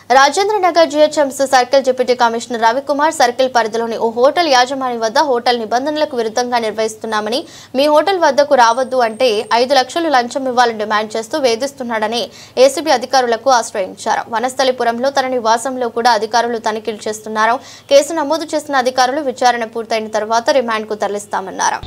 Rajendra Nagar GHMC circle deputy commissioner Ravikumar circle పరిధిలోని ఓ hotel యాజమాని వద్ద hotel నిబంధనలకు విరుద్ధంగా నిర్వహిస్తున్నామని మీ హోటల్ వద్దకు రావద్దు అంటే 5 లక్షలు లంచం ఇవ్వాలని డిమాండ్ చేస్తూ వేధిస్తున్నాడని ఏసీబీ అధికారులకు ఆశ్రయించారు. వనస్థలిపురంలో తన నివాసంలో కూడా అధికారులు తనిఖీలు చేస్తున్నారు. కేసు నమోదు చేసిన అధికారులు విచారణ పూర్తయిన తర్వాత రిమాండ్కు తరలిస్తామన్నారు.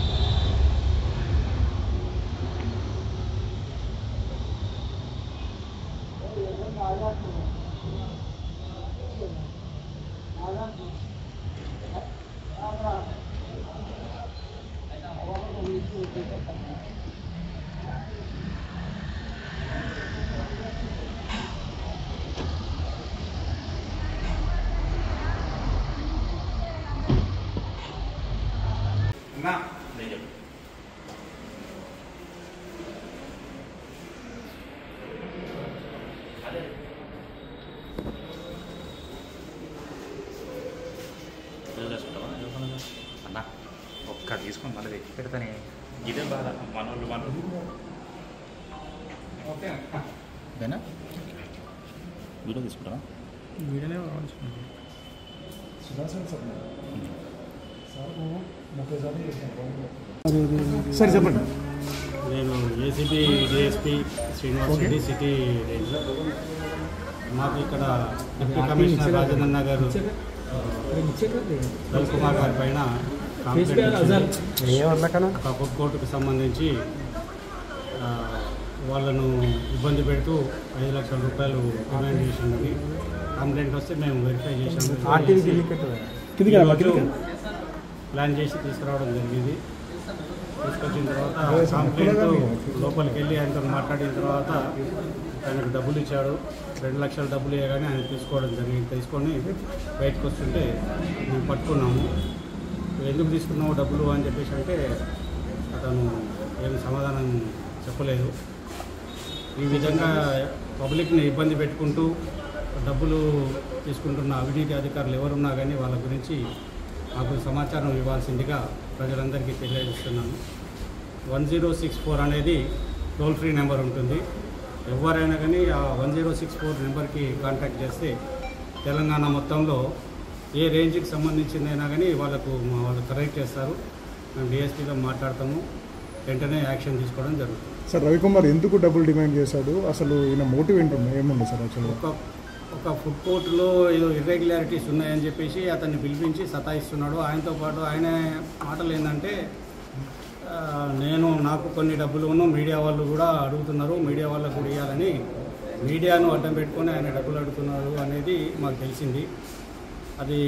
అన్నా ఒక్క తీసుకొని మళ్ళీ వెక్కి పెడతానే ఇదే బాధ మనోళ్ళు ఓకేనా వీడియో తీసుకుంటావా వీడియోనే సరే చెప్పండి. నేను ACB DSP Srinivas Reddy city range. మాకు ఇక్కడ డిప్యూటీ కమిషనర్ రాజేంద్ర నగర్ రవికుమార్ గారి పైన ఒక ఫుడ్ కోర్టుకు సంబంధించి వాళ్ళను ఇబ్బంది పెడుతూ 5 లక్షల రూపాయలు డిమాండ్ చేసినది కంప్లైంట్ వస్తే మేము వెరిఫై చేసాము. ప్లాన్ చేసి తీసుకురావడం జరిగింది. తీసుకొచ్చిన తర్వాత కంప్లైంట్ లోపలికి వెళ్ళి ఆయనతో మాట్లాడిన తర్వాత ఆయనకు డబ్బులు ఇచ్చాడు. 2 లక్షల డబ్బులు ఇవ్వగానే ఆయన తీసుకోవడం జరిగింది. తీసుకొని బయటకు వస్తుంటే మేము పట్టుకున్నాము. ఎందుకు తీసుకున్నావు డబ్బులు అని చెప్పేసి అంటే అతను ఏమి సమాధానం చెప్పలేదు. ఈ విధంగా పబ్లిక్ని ఇబ్బంది పెట్టుకుంటూ డబ్బులు తీసుకుంటున్న అవినీతి అధికారులు ఎవరున్నా కానీ వాళ్ళ గురించి మాకు సమాచారం ఇవ్వాల్సిందిగా ప్రజలందరికీ తెలియజేస్తున్నాను. 1064 అనేది టోల్ ఫ్రీ నెంబర్ ఉంటుంది. ఎవరైనా కానీ ఆ 1064 నెంబర్కి కాంటాక్ట్ చేస్తే తెలంగాణ మొత్తంలో ఏ రేంజ్కి సంబంధించిందైనా కానీ వాళ్ళు కరెక్ట్ చేస్తారు. మేము డిఎస్పీతో మాట్లాడతాము. వెంటనే యాక్షన్ తీసుకోవడం జరుగుతుంది. సార్ రవికుమార్ ఎందుకు డబ్బులు డిమాండ్ చేశాడు? అసలు ఈయన మోటివ్ ఏంటంటే ఏముంది సార్? యాక్చువల్గా ఒక ఫుడ్ కోర్టులో ఏదో ఇర్రెగ్యులారిటీస్ ఉన్నాయని చెప్పేసి అతన్ని పిలిపించి సతాయిస్తున్నాడు. ఆయనతో పాటు ఆయన మాటలు ఏంటంటే నాకు కొన్ని డబ్బులు మీడియా వాళ్ళు కూడా అడుగుతున్నారు, మీడియా వాళ్ళకు కూడా ఇవ్వాలని మీడియాను అడ్డం పెట్టుకొని ఆయన డబ్బులు అడుగుతున్నారు అనేది మాకు తెలిసింది. అది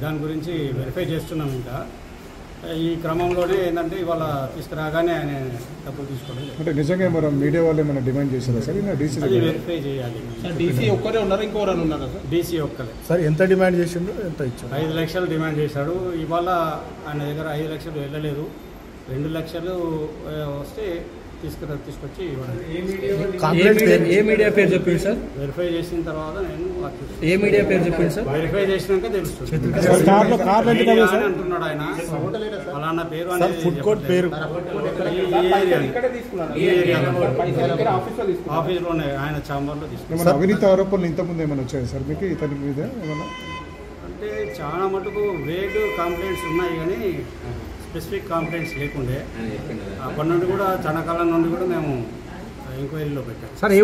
దాని గురించి వెరిఫై చేస్తున్నాం. ఇంకా ఈ క్రమంలోనే ఏంటంటే ఇవాళ తీసుకురాగానే ఆయన డబ్బులు తీసుకోవడం. అంటే నిజంగా మనం మీడియా వాళ్ళు ఏమైనా డిమాండ్ చేశారా సార్? అది వెరిఫై చేయాలి. డీసీ ఒక్కరే ఉన్నారు, ఇంకోరు ఉన్నారా సార్? డీసీ ఒక్కరే. సార్ ఎంత డిమాండ్ చేసిండు, ఎంత ఇచ్చారు? 5 లక్షలు డిమాండ్ చేశాడు. ఇవాళ ఆయన దగ్గర 5 లక్షలు వెళ్ళలేదు. 2 లక్షలు వస్తే తీసుకొచ్చి ఇవ్వడం. ఏ మీడియా పేరు చెప్పింది సార్? వెరిఫై చేసిన తర్వాత నేను ఏ మీడియా పేరు చెప్పింది సార్? వెరిఫై చేసినాక తెలుస్తుంది అంటున్నాడు ఆయన. అలాన్న పేరు ఫుడ్ కోర్ట్ పేరు ఆఫీస్లోనే ఆయన ఛాంబర్లో తీసుకున్నాను. అవినీతి ఆరోపణలు ఇంతకుముందు ఏమైనా వచ్చాయి సార్ మీకు ఇతని మీద ఏమన్నా? అంటే చాలా మటుకు వేగ్ కంప్లైంట్స్ ఉన్నాయి కానీ స్పెసిఫిక్ కంప్లైంట్స్ లేకుండే. అప్పటి నుండి కూడా చాలా కాలం నుండి కూడా మేము ఎంక్వైరీలో పెట్టాం.